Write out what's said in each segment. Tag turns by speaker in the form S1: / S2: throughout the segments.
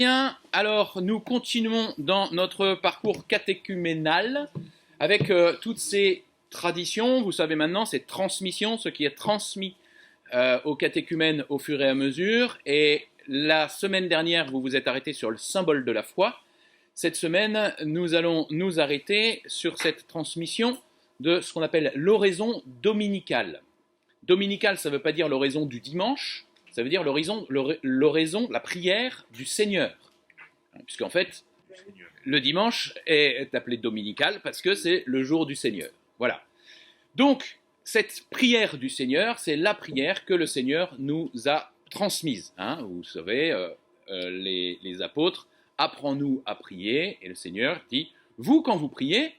S1: Bien, alors nous continuons dans notre parcours catéchuménal avec toutes ces traditions, vous savez maintenant, cette transmission, ce qui est transmis aux catéchumènes au fur et à mesure. Et la semaine dernière, vous vous êtes arrêté sur le symbole de la foi. Cette semaine, nous allons nous arrêter sur cette transmission de ce qu'on appelle l'oraison dominicale. Dominicale, ça ne veut pas dire l'oraison du dimanche, ça veut dire l'oraison, la prière du Seigneur. Puisqu'en fait, le dimanche est appelé dominical parce que c'est le jour du Seigneur. Voilà. Donc, cette prière du Seigneur, c'est la prière que le Seigneur nous a transmise. Vous savez, les apôtres, apprends-nous à prier, et le Seigneur dit, vous, quand vous priez,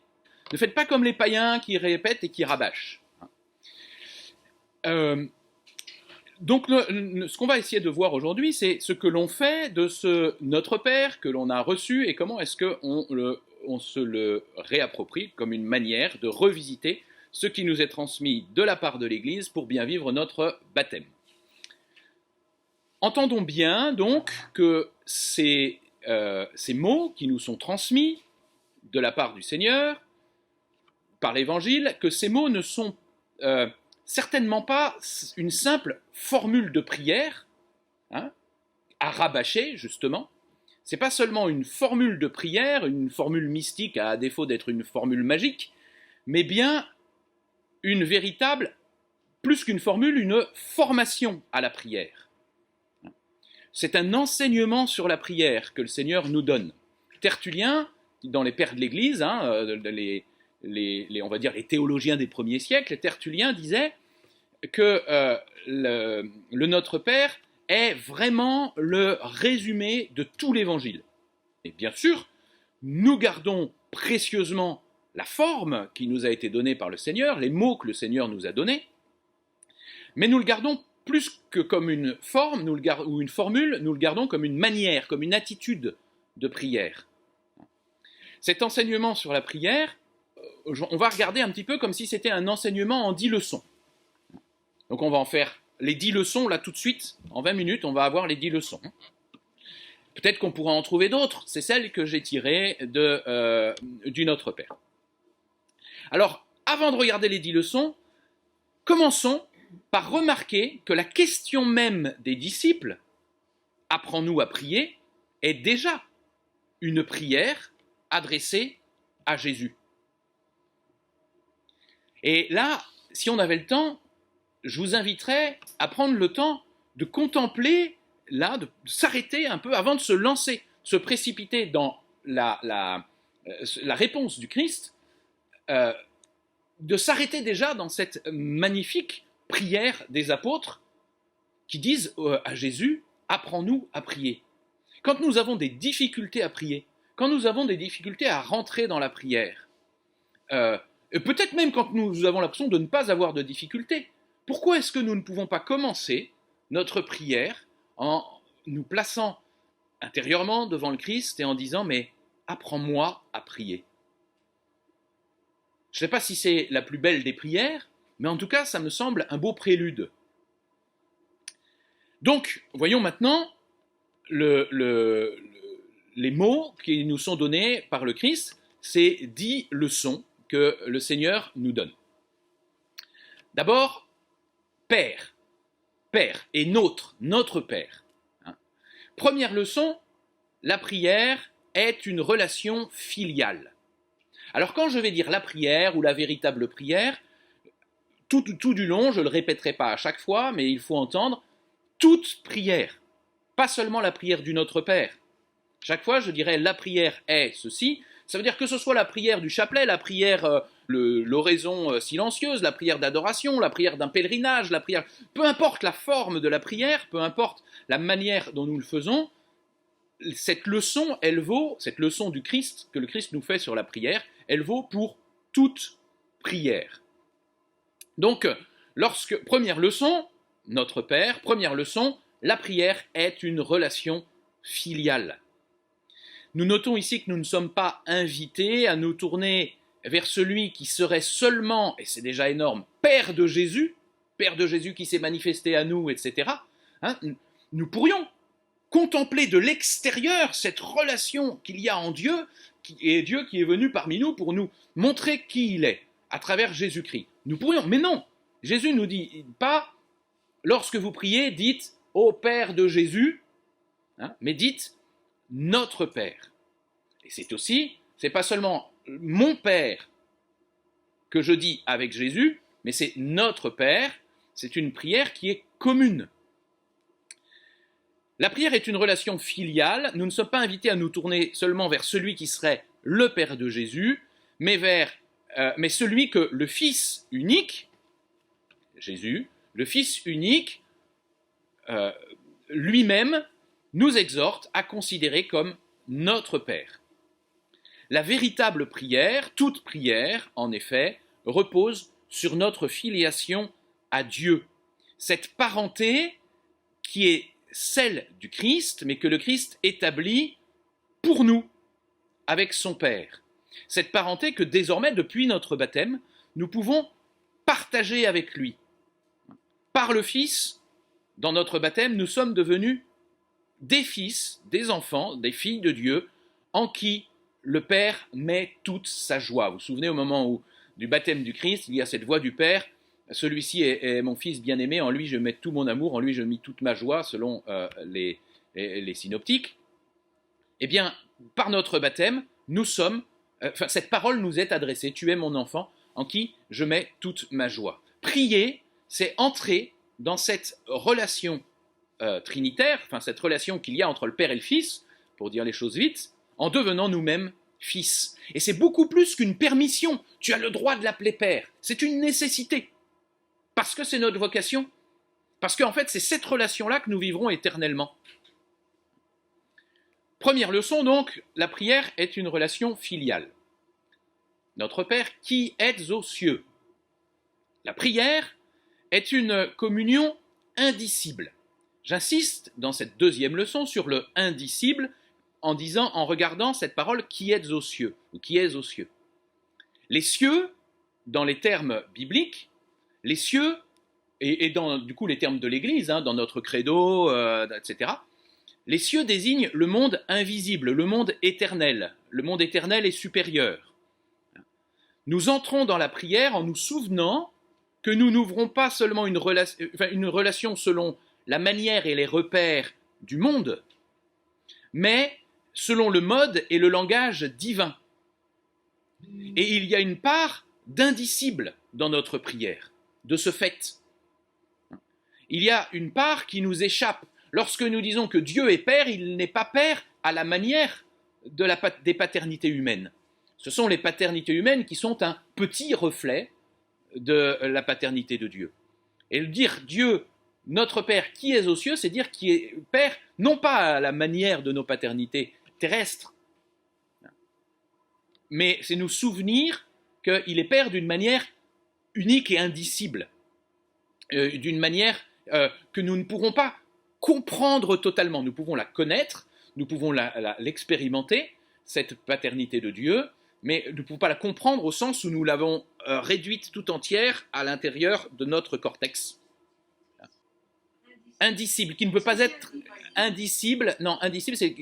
S1: ne faites pas comme les païens qui répètent et qui rabâchent. Donc, ce qu'on va essayer de voir aujourd'hui, c'est ce que l'on fait de ce Notre Père que l'on a reçu et comment est-ce qu'on se le réapproprie comme une manière de revisiter ce qui nous est transmis de la part de l'Église pour bien vivre notre baptême. Entendons bien donc que ces mots qui nous sont transmis de la part du Seigneur, par l'Évangile, que ces mots ne sont certainement pas une simple formule de prière, à rabâcher, justement. Ce n'est pas seulement une formule de prière, une formule mystique à défaut d'être une formule magique, mais bien une véritable, plus qu'une formule, une formation à la prière. C'est un enseignement sur la prière que le Seigneur nous donne. Tertullien, dans les pères de l'Église, on va dire les théologiens des premiers siècles, Tertullien disait que le Notre Père est vraiment le résumé de tout l'Évangile. Et bien sûr, nous gardons précieusement la forme qui nous a été donnée par le Seigneur, les mots que le Seigneur nous a donnés, mais nous le gardons plus que comme une forme ou une formule, nous le gardons comme une manière, comme une attitude de prière. Cet enseignement sur la prière, on va regarder un petit peu comme si c'était un enseignement en 10 leçons. Donc on va en faire les 10 leçons, là tout de suite, en 20 minutes, on va avoir les 10 leçons. Peut-être qu'on pourra en trouver d'autres, c'est celles que j'ai tirées du Notre Père. Alors, avant de regarder les 10 leçons, commençons par remarquer que la question même des disciples, apprends-nous à prier, est déjà une prière adressée à Jésus. Et là, si on avait le temps, je vous inviterais à prendre le temps de contempler, là, de s'arrêter un peu avant de se lancer, se précipiter dans la réponse du Christ, de s'arrêter déjà dans cette magnifique prière des apôtres qui disent à Jésus, apprends-nous à prier. Quand nous avons des difficultés à prier, quand nous avons des difficultés à rentrer dans la prière, peut-être même quand nous avons l'impression de ne pas avoir de difficultés, pourquoi est-ce que nous ne pouvons pas commencer notre prière en nous plaçant intérieurement devant le Christ et en disant « mais apprends-moi à prier ». Je ne sais pas si c'est la plus belle des prières, mais en tout cas, ça me semble un beau prélude. Donc, voyons maintenant les mots qui nous sont donnés par le Christ, ces 10 leçons que le Seigneur nous donne. D'abord, Père et notre Père. Première leçon, la prière est une relation filiale. Alors quand je vais dire la prière ou la véritable prière, tout du long, je ne le répéterai pas à chaque fois, mais il faut entendre toute prière, pas seulement la prière du Notre Père. Chaque fois, je dirais la prière est ceci, ça veut dire que ce soit la prière du chapelet, la prière, l'oraison silencieuse, la prière d'adoration, la prière d'un pèlerinage, la prière, peu importe la forme de la prière, peu importe la manière dont nous le faisons, cette leçon, cette leçon du Christ, que le Christ nous fait sur la prière, elle vaut pour toute prière. Donc, première leçon, notre Père, première leçon, la prière est une relation filiale. Nous notons ici que nous ne sommes pas invités à nous tourner vers celui qui serait seulement, et c'est déjà énorme, Père de Jésus qui s'est manifesté à nous, etc. Nous pourrions contempler de l'extérieur cette relation qu'il y a en Dieu, et Dieu qui est venu parmi nous pour nous montrer qui il est, à travers Jésus-Christ. Nous pourrions, mais non, Jésus nous dit pas, lorsque vous priez, dites « Ô Père de Jésus hein, », mais dites « Notre Père ». Et c'est pas seulement mon Père que je dis avec Jésus, mais c'est notre Père, c'est une prière qui est commune. La prière est une relation filiale, nous ne sommes pas invités à nous tourner seulement vers celui qui serait le Père de Jésus, mais celui que le Fils unique, Jésus, le Fils unique, lui-même nous exhorte à considérer comme notre Père. La véritable prière, toute prière, en effet, repose sur notre filiation à Dieu. Cette parenté qui est celle du Christ, mais que le Christ établit pour nous, avec son Père. Cette parenté que désormais, depuis notre baptême, nous pouvons partager avec lui. Par le Fils, dans notre baptême, nous sommes devenus des fils, des enfants, des filles de Dieu, en qui le Père met toute sa joie. Vous vous souvenez, au moment du baptême du Christ, il y a cette voix du Père, celui-ci est mon Fils bien-aimé, en lui je mets tout mon amour, en lui je mets toute ma joie, selon les synoptiques. Eh bien, par notre baptême, nous sommes, cette parole nous est adressée, tu es mon enfant, en qui je mets toute ma joie. Prier, c'est entrer dans cette relation trinitaire, cette relation qu'il y a entre le Père et le Fils, pour dire les choses vite, en devenant nous-mêmes fils. Et c'est beaucoup plus qu'une permission. Tu as le droit de l'appeler Père. C'est une nécessité. Parce que c'est notre vocation. Parce qu'en fait, c'est cette relation-là que nous vivrons éternellement. Première leçon donc, la prière est une relation filiale. Notre Père qui êtes aux cieux. La prière est une communion indicible. J'insiste dans cette deuxième leçon sur le indicible en regardant cette parole qui êtes aux cieux ou qui est aux cieux. Les cieux, dans les termes bibliques, les cieux et dans du coup les termes de l'Église, dans notre credo, etc. Les cieux désignent le monde invisible, le monde éternel et supérieur. Nous entrons dans la prière en nous souvenant que nous n'ouvrons pas seulement une relation selon la manière et les repères du monde, mais selon le mode et le langage divin. Et il y a une part d'indicible dans notre prière, de ce fait. Il y a une part qui nous échappe. Lorsque nous disons que Dieu est Père, il n'est pas Père à la manière des paternités humaines. Ce sont les paternités humaines qui sont un petit reflet de la paternité de Dieu. Et dire Dieu, notre Père qui est aux cieux, c'est dire qui est Père, non pas à la manière de nos paternités terrestres, mais c'est nous souvenir qu'il est Père d'une manière unique et indicible, d'une manière que nous ne pourrons pas comprendre totalement. Nous pouvons la connaître, nous pouvons l'expérimenter, cette paternité de Dieu, mais nous ne pouvons pas la comprendre au sens où nous l'avons réduite tout entière à l'intérieur de notre cortex. Indicible, qui ne peut pas être indicible, non, indicible c'est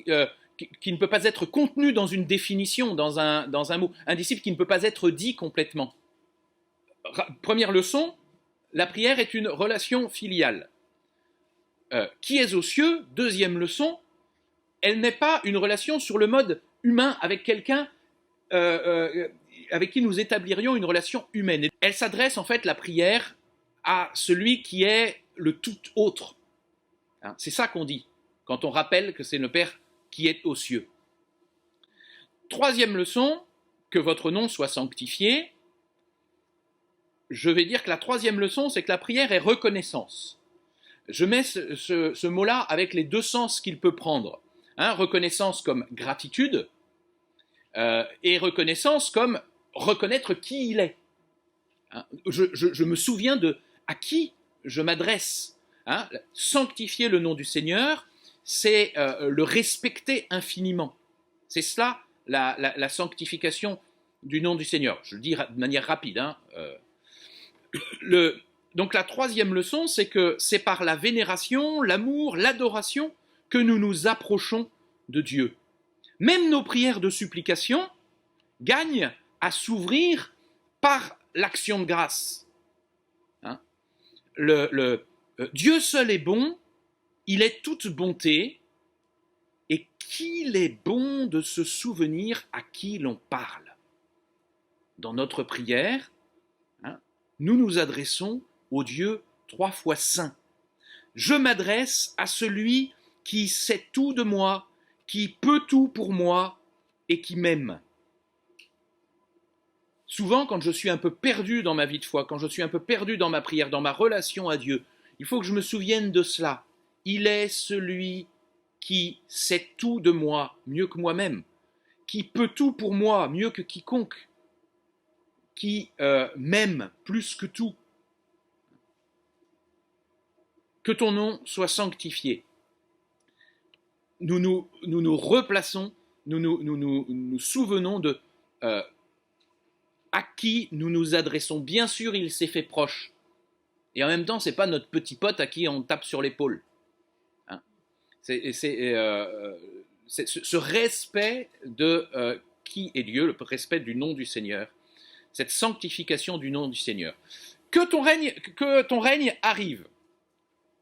S1: qui ne peut pas être contenu dans une définition, dans un mot. Indicible qui ne peut pas être dit complètement. Première leçon, la prière est une relation filiale. Qui est aux cieux, deuxième leçon, elle n'est pas une relation sur le mode humain avec quelqu'un avec qui nous établirions une relation humaine. Elle s'adresse en fait, la prière, à celui qui est le tout autre. C'est ça qu'on dit, quand on rappelle que c'est le Père qui est aux cieux. Troisième leçon, que votre nom soit sanctifié. Je vais dire que la troisième leçon, c'est que la prière est reconnaissance. Je mets ce mot-là avec les deux sens qu'il peut prendre. Reconnaissance comme gratitude et reconnaissance comme reconnaître qui il est. Je me souviens à qui je m'adresse. Sanctifier le nom du Seigneur, c'est le respecter infiniment. C'est cela la sanctification du nom du Seigneur. Je le dis de manière rapide. Donc la troisième leçon, c'est que c'est par la vénération, l'amour, l'adoration que nous nous approchons de Dieu. Même nos prières de supplication gagnent à s'ouvrir par l'action de grâce. Hein? Dieu seul est bon, il est toute bonté, et qu'il est bon de se souvenir à qui l'on parle. Dans notre prière, nous nous adressons au Dieu 3 fois saint. Je m'adresse à celui qui sait tout de moi, qui peut tout pour moi et qui m'aime. Souvent, quand je suis un peu perdu dans ma vie de foi, quand je suis un peu perdu dans ma prière, dans ma relation à Dieu, il faut que je me souvienne de cela. Il est celui qui sait tout de moi, mieux que moi-même, qui peut tout pour moi, mieux que quiconque, qui m'aime plus que tout. Que ton nom soit sanctifié. Nous nous replaçons, nous souvenons de à qui nous nous adressons. Bien sûr, il s'est fait proche. Et en même temps, ce n'est pas notre petit pote à qui on tape sur l'épaule. Hein? Ce respect de qui est Dieu, le respect du nom du Seigneur, cette sanctification du nom du Seigneur. Que ton règne arrive.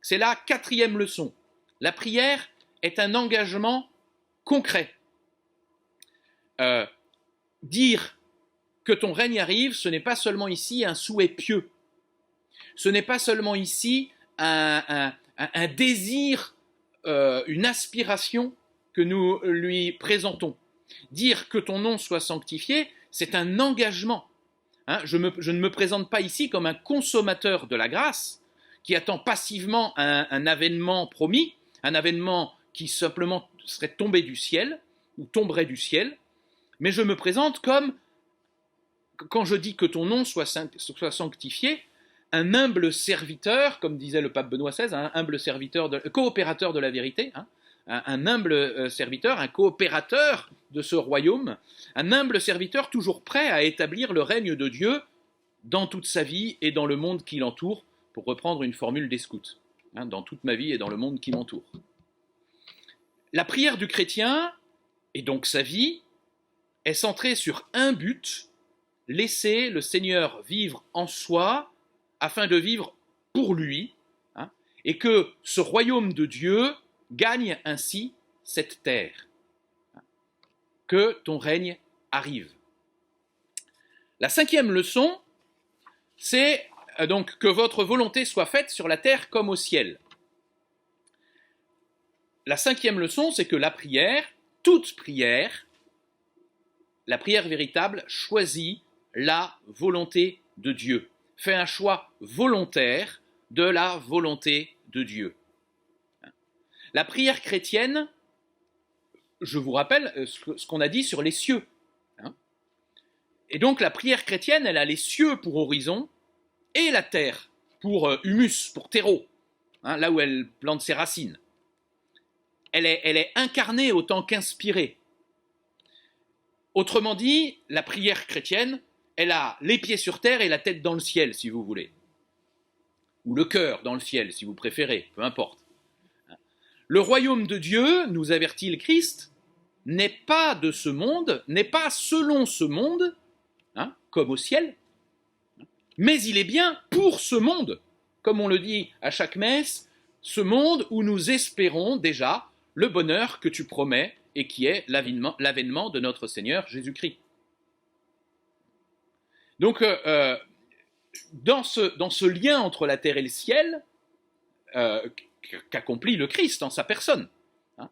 S1: C'est la 4e leçon. La prière est un engagement concret. Dire que ton règne arrive, ce n'est pas seulement ici un souhait pieux. Ce n'est pas seulement ici un désir, une aspiration que nous lui présentons. Dire que ton nom soit sanctifié, c'est un engagement. Hein, je ne me présente pas ici comme un consommateur de la grâce qui attend passivement un avènement promis, un avènement qui simplement serait tombé du ciel ou tomberait du ciel, mais je me présente comme, quand je dis que ton nom soit sanctifié, un humble serviteur, comme disait le pape Benoît XVI, un humble serviteur, coopérateur de la vérité, hein, un humble serviteur, un coopérateur de ce royaume, un humble serviteur toujours prêt à établir le règne de Dieu dans toute sa vie et dans le monde qui l'entoure, pour reprendre une formule des scouts, hein, dans toute ma vie et dans le monde qui m'entoure. La prière du chrétien, et donc sa vie, est centrée sur un but, laisser le Seigneur vivre en soi, afin de vivre pour lui, hein, et que ce royaume de Dieu gagne ainsi cette terre. Que ton règne arrive. La 5e leçon, c'est donc que votre volonté soit faite sur la terre comme au ciel. La 5e leçon, c'est que la prière, toute prière, la prière véritable, choisit la volonté de Dieu. Fait un choix volontaire de la volonté de Dieu. La prière chrétienne, je vous rappelle ce qu'on a dit sur les cieux. Hein. Et donc la prière chrétienne, elle a les cieux pour horizon et la terre pour humus, pour terreau, hein, là où elle plante ses racines. Elle est incarnée autant qu'inspirée. Autrement dit, la prière chrétienne, elle a les pieds sur terre et la tête dans le ciel, si vous voulez. Ou le cœur dans le ciel, si vous préférez, peu importe. Le royaume de Dieu, nous avertit le Christ, n'est pas de ce monde, n'est pas selon ce monde, hein, comme au ciel, mais il est bien pour ce monde, comme on le dit à chaque messe, ce monde où nous espérons déjà le bonheur que tu promets et qui est l'avènement de notre Seigneur Jésus-Christ. Donc, dans ce lien entre la terre et le ciel, qu'accomplit le Christ en sa personne, hein,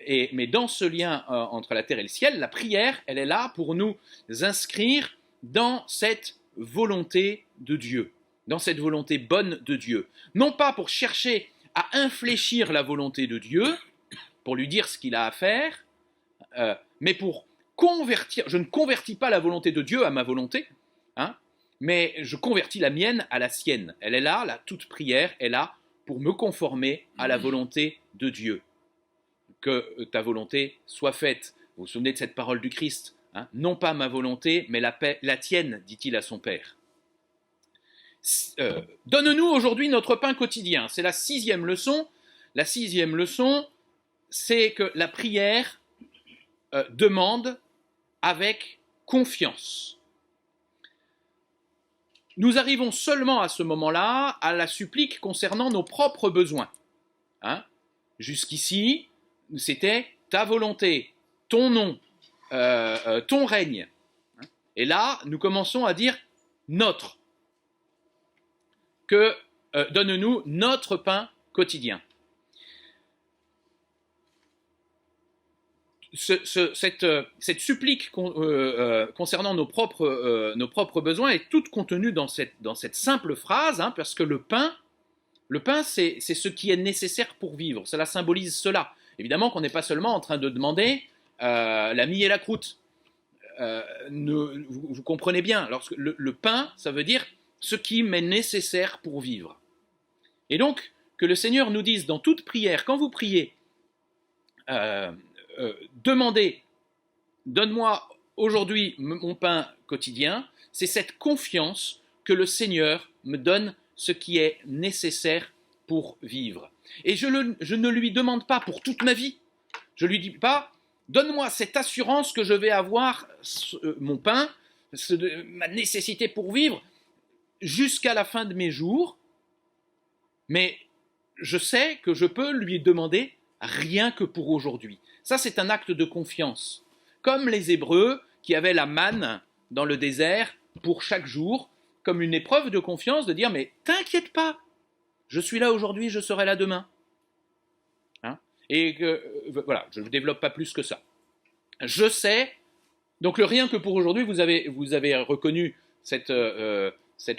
S1: mais dans ce lien entre la terre et le ciel, la prière, elle est là pour nous inscrire dans cette volonté de Dieu, dans cette volonté bonne de Dieu. Non pas pour chercher à infléchir la volonté de Dieu, pour lui dire ce qu'il a à faire, mais pour convertir. Je ne convertis pas la volonté de Dieu à ma volonté, hein, mais je convertis la mienne à la sienne. Elle est là, la toute prière est là pour me conformer à la volonté de Dieu. Que ta volonté soit faite. Vous vous souvenez de cette parole du Christ, hein, non pas ma volonté, mais la tienne, dit-il à son Père. Donne-nous aujourd'hui notre pain quotidien. C'est la 6e leçon. La 6e leçon, c'est que la prière demande avec confiance. Nous arrivons seulement à ce moment-là à la supplique concernant nos propres besoins. Hein? Jusqu'ici, c'était ta volonté, ton nom, ton règne. Et là, nous commençons à dire notre. Donne-nous notre pain quotidien. Cette supplique concernant nos propres besoins est toute contenue dans cette simple phrase, hein, parce que le pain, c'est ce qui est nécessaire pour vivre. Cela symbolise cela. Évidemment qu'on n'est pas seulement en train de demander la mie et la croûte. Vous comprenez bien. Le pain, ça veut dire ce qui m'est nécessaire pour vivre. Et donc, que le Seigneur nous dise dans toute prière, quand vous priez, demandez, donne-moi aujourd'hui mon pain quotidien, c'est cette confiance que le Seigneur me donne ce qui est nécessaire pour vivre. Et je ne lui demande pas pour toute ma vie. Je ne lui dis pas, donne-moi cette assurance que je vais avoir mon pain, ma nécessité pour vivre, jusqu'à la fin de mes jours, mais je sais que je peux lui demander rien que pour aujourd'hui. Ça, c'est un acte de confiance. Comme les Hébreux qui avaient la manne dans le désert pour chaque jour, comme une épreuve de confiance, de dire, mais t'inquiète pas, je suis là aujourd'hui, je serai là demain. Hein? Et voilà, je ne développe pas plus que ça. Je sais, donc le rien que pour aujourd'hui, vous avez reconnu cette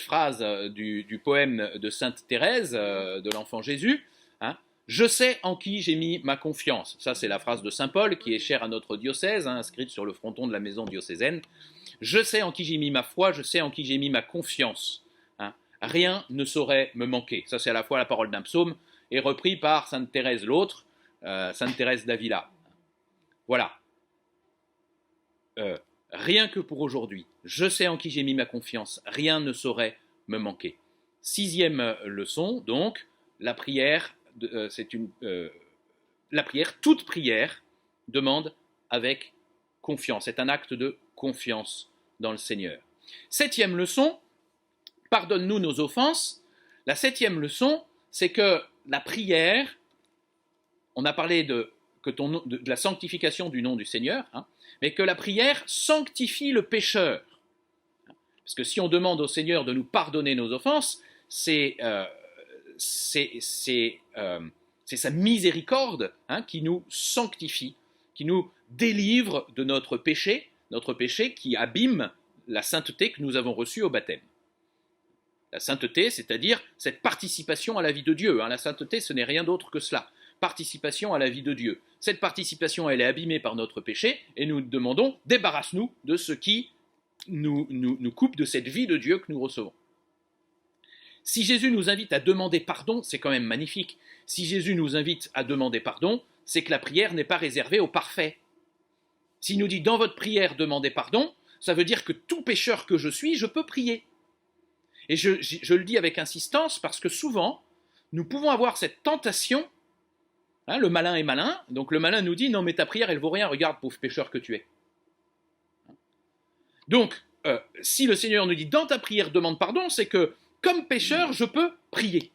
S1: phrase du poème de Sainte Thérèse, de l'enfant Jésus, hein? Je sais en qui j'ai mis ma confiance. Ça, c'est la phrase de Saint Paul, qui est chère à notre diocèse, hein, inscrite sur le fronton de la maison diocésaine. Je sais en qui j'ai mis ma foi, je sais en qui j'ai mis ma confiance. Hein. Rien ne saurait me manquer. Ça, c'est à la fois la parole d'un psaume et repris par Sainte Thérèse l'autre, Sainte Thérèse d'Avila. Voilà. Rien que pour aujourd'hui. Je sais en qui j'ai mis ma confiance. Rien ne saurait me manquer. 6e leçon, donc, la prière. La prière, toute prière, demande avec confiance. C'est un acte de confiance dans le Seigneur. 7e leçon, pardonne-nous nos offenses. La 7e leçon, c'est que la prière, on a parlé de la sanctification du nom du Seigneur, hein, mais que la prière sanctifie le pécheur. Parce que si on demande au Seigneur de nous pardonner nos offenses, c'est sa miséricorde, hein, qui nous sanctifie, qui nous délivre de notre péché qui abîme la sainteté que nous avons reçue au baptême. La sainteté, c'est-à-dire cette participation à la vie de Dieu. Hein. La sainteté, ce n'est rien d'autre que cela. Participation à la vie de Dieu. Cette participation, elle est abîmée par notre péché, et nous demandons, débarrasse-nous de ce qui nous coupe de cette vie de Dieu que nous recevons. Si Jésus nous invite à demander pardon, c'est quand même magnifique. Si Jésus nous invite à demander pardon, c'est que la prière n'est pas réservée aux parfaits. S'il nous dit dans votre prière demandez pardon, ça veut dire que tout pécheur que je suis, je peux prier. Et je le dis avec insistance parce que souvent, nous pouvons avoir cette tentation, hein, le malin est malin, donc le malin nous dit non mais ta prière elle vaut rien, regarde pauvre pécheur que tu es. Donc, si le Seigneur nous dit dans ta prière demande pardon, c'est que comme pécheur, je peux prier.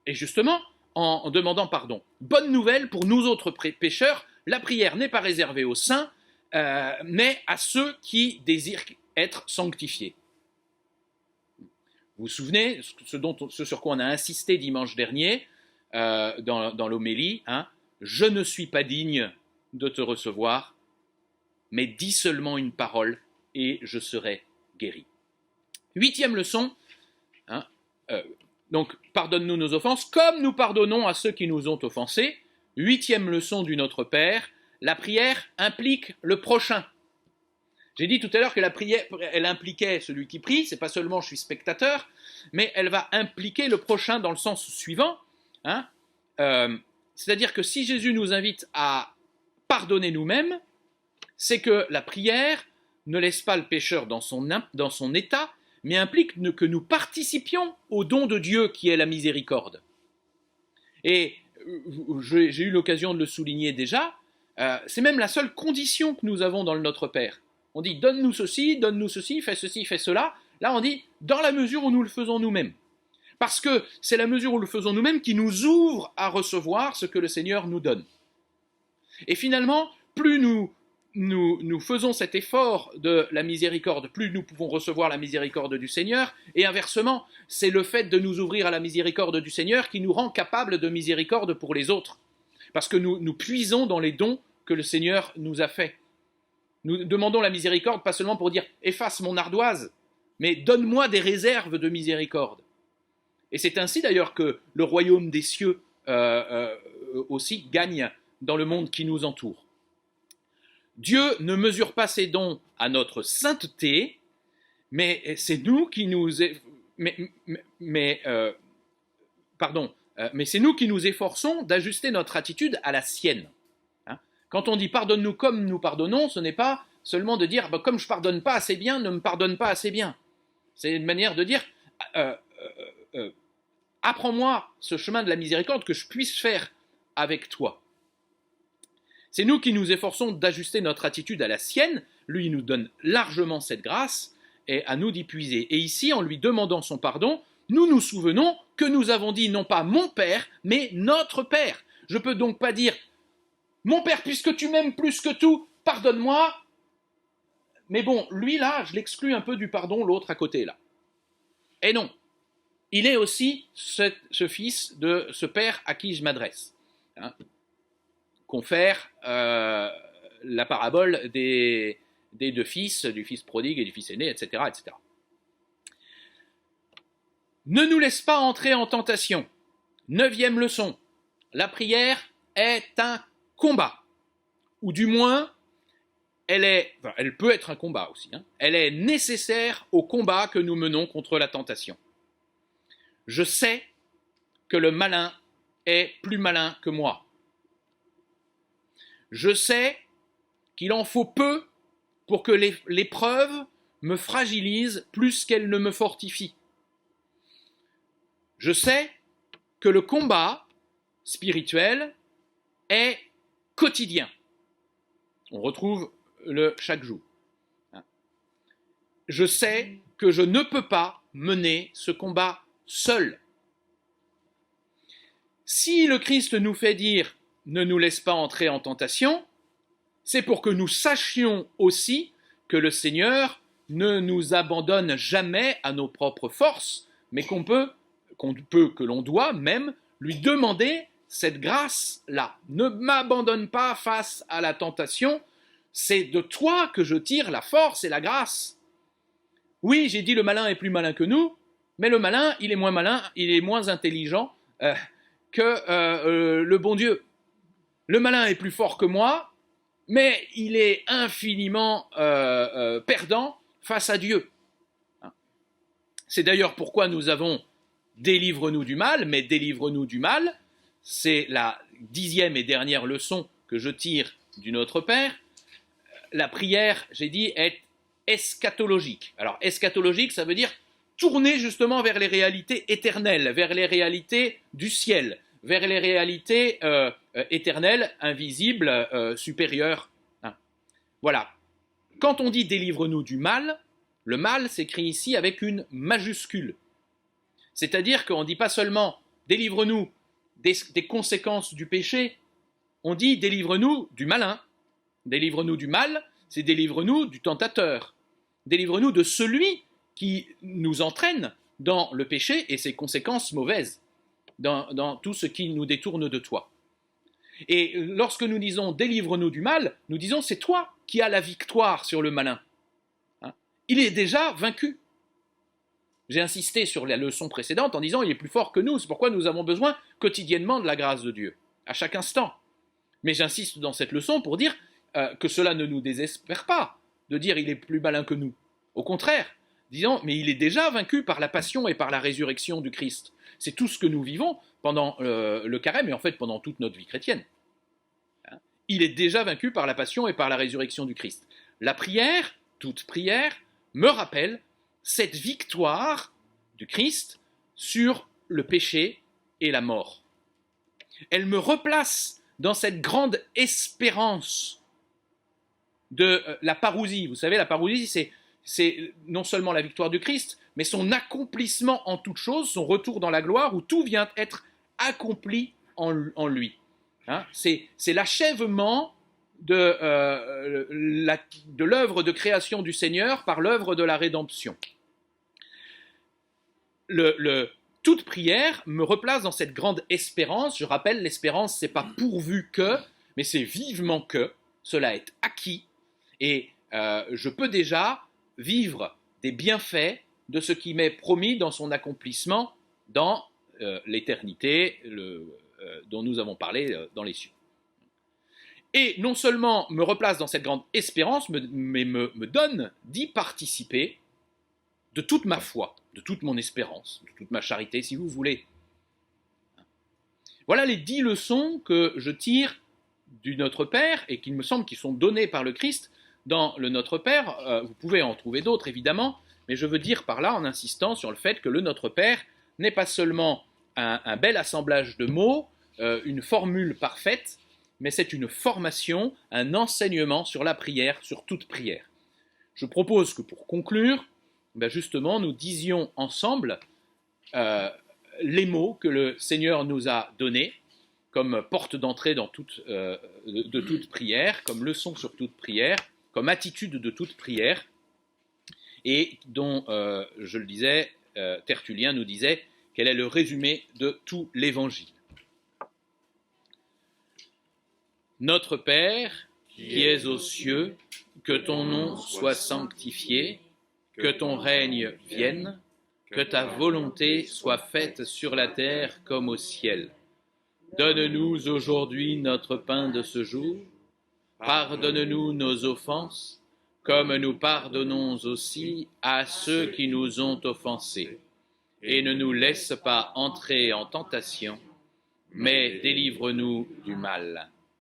S1: Et justement, en demandant pardon. Bonne nouvelle pour nous autres pécheurs, la prière n'est pas réservée aux saints, mais à ceux qui désirent être sanctifiés. Vous vous souvenez, ce sur quoi on a insisté dimanche dernier, dans l'homélie, hein, je ne suis pas digne de te recevoir, mais dis seulement une parole et je serai guéri. 8e leçon, hein, donc pardonne-nous nos offenses comme nous pardonnons à ceux qui nous ont offensés. 8e leçon du Notre Père, la prière implique le prochain. J'ai dit tout à l'heure que la prière, elle impliquait celui qui prie, c'est pas seulement je suis spectateur, mais elle va impliquer le prochain dans le sens suivant, hein, c'est-à-dire que si Jésus nous invite à pardonner nous-mêmes, c'est que la prière ne laisse pas le pécheur dans son état, mais implique que nous participions au don de Dieu qui est la miséricorde. Et j'ai eu l'occasion de le souligner déjà, c'est même la seule condition que nous avons dans le Notre Père. On dit donne-nous ceci, fais cela. Là on dit dans la mesure où nous le faisons nous-mêmes. Parce que c'est la mesure où le faisons nous-mêmes qui nous ouvre à recevoir ce que le Seigneur nous donne. Et finalement, plus nous faisons cet effort de la miséricorde, plus nous pouvons recevoir la miséricorde du Seigneur, et inversement, c'est le fait de nous ouvrir à la miséricorde du Seigneur qui nous rend capables de miséricorde pour les autres. Parce que nous puisons dans les dons que le Seigneur nous a faits. Nous demandons la miséricorde pas seulement pour dire « efface mon ardoise », mais « donne-moi des réserves de miséricorde ». Et c'est ainsi d'ailleurs que le royaume des cieux aussi gagne dans le monde qui nous entoure. Dieu ne mesure pas ses dons à notre sainteté, mais c'est nous qui nous... mais c'est nous qui nous efforçons d'ajuster notre attitude à la sienne. Hein? Quand on dit « pardonne-nous comme nous pardonnons », ce n'est pas seulement de dire « comme je ne pardonne pas assez bien, ne me pardonne pas assez bien ». C'est une manière de dire apprends-moi ce chemin de la miséricorde que je puisse faire avec toi. C'est nous qui nous efforçons d'ajuster notre attitude à la sienne. Lui, il nous donne largement cette grâce et à nous d'y puiser. Et ici, en lui demandant son pardon, nous nous souvenons que nous avons dit non pas mon Père, mais notre Père. Je ne peux donc pas dire mon Père, puisque tu m'aimes plus que tout, pardonne-moi. Mais bon, lui là, je l'exclus un peu du pardon, l'autre à côté là. Et non. Il est aussi ce fils de ce père à qui je m'adresse. Hein, confère la parabole des deux fils, du fils prodigue et du fils aîné, etc., etc. Ne nous laisse pas entrer en tentation. 9e leçon. La prière est un combat. Ou du moins, elle peut être un combat aussi. Hein, elle est nécessaire au combat que nous menons contre la tentation. Je sais que le malin est plus malin que moi. Je sais qu'il en faut peu pour que l'épreuve me fragilise plus qu'elle ne me fortifie. Je sais que le combat spirituel est quotidien. On retrouve le chaque jour. Je sais que je ne peux pas mener ce combat seul. Si le Christ nous fait dire « ne nous laisse pas entrer en tentation », c'est pour que nous sachions aussi que le Seigneur ne nous abandonne jamais à nos propres forces, mais que l'on doit même lui demander cette grâce-là. Ne m'abandonne pas face à la tentation, c'est de toi que je tire la force et la grâce. Oui, j'ai dit le malin est plus malin que nous, mais le malin, il est moins malin, il est moins intelligent que le bon Dieu. Le malin est plus fort que moi, mais il est infiniment perdant face à Dieu. C'est d'ailleurs pourquoi nous avons « délivre-nous du mal », mais « délivre-nous du mal », c'est la 10e et dernière leçon que je tire du Notre Père. La prière, j'ai dit, est eschatologique. Alors, eschatologique, ça veut dire tourner justement vers les réalités éternelles, vers les réalités du ciel, vers les réalités éternelles, invisibles, supérieures. Hein. Voilà. Quand on dit « délivre-nous du mal », le mal s'écrit ici avec une majuscule. C'est-à-dire qu'on ne dit pas seulement « délivre-nous des conséquences du péché », on dit « délivre-nous du malin ». Délivre-nous du mal, c'est délivre-nous du tentateur. Délivre-nous de celui qui nous entraîne dans le péché et ses conséquences mauvaises, dans tout ce qui nous détourne de toi. Et lorsque nous disons « délivre-nous du mal », nous disons « c'est toi qui as la victoire sur le malin ». Hein? Il est déjà vaincu. J'ai insisté sur la leçon précédente en disant « il est plus fort que nous », c'est pourquoi nous avons besoin quotidiennement de la grâce de Dieu, à chaque instant. Mais j'insiste dans cette leçon pour dire que cela ne nous désespère pas, de dire « il est plus malin que nous ». Au contraire, disons « mais il est déjà vaincu par la passion et par la résurrection du Christ ». C'est tout ce que nous vivons pendant le carême et en fait pendant toute notre vie chrétienne. Hein? Il est déjà vaincu par la passion et par la résurrection du Christ. La prière, toute prière, me rappelle cette victoire du Christ sur le péché et la mort. Elle me replace dans cette grande espérance de la parousie. Vous savez, la parousie, c'est non seulement la victoire du Christ, mais son accomplissement en toute chose, son retour dans la gloire, où tout vient être accompli en lui. Hein, c'est l'achèvement de l'œuvre de création du Seigneur par l'œuvre de la rédemption. Toute prière me replace dans cette grande espérance. Je rappelle, l'espérance, c'est pas pourvu que, mais c'est vivement que cela est acquis. Et je peux déjà vivre des bienfaits de ce qui m'est promis dans son accomplissement dans l'éternité dont nous avons parlé dans les cieux. Et non seulement me replace dans cette grande espérance, mais me donne d'y participer de toute ma foi, de toute mon espérance, de toute ma charité, si vous voulez. Voilà les 10 leçons que je tire du Notre Père et qu'il me semble qu'ils sont données par le Christ dans le Notre Père. Vous pouvez en trouver d'autres, évidemment, mais je veux dire par là, en insistant sur le fait que le Notre Père n'est pas seulement un bel assemblage de mots, une formule parfaite, mais c'est une formation, un enseignement sur la prière, sur toute prière. Je propose que pour conclure, justement, nous disions ensemble les mots que le Seigneur nous a donnés comme porte d'entrée de toute prière, comme leçon sur toute prière, comme attitude de toute prière, et dont, je le disais, Tertullien nous disait quel est le résumé de tout l'Évangile. Notre Père, qui es aux cieux, que ton nom soit sanctifié, que ton règne vienne, que ta volonté soit faite sur la terre comme au ciel. Donne-nous aujourd'hui notre pain de ce jour. Pardonne-nous nos offenses, comme nous pardonnons aussi à ceux qui nous ont offensés. Et ne nous laisse pas entrer en tentation, mais délivre-nous du mal.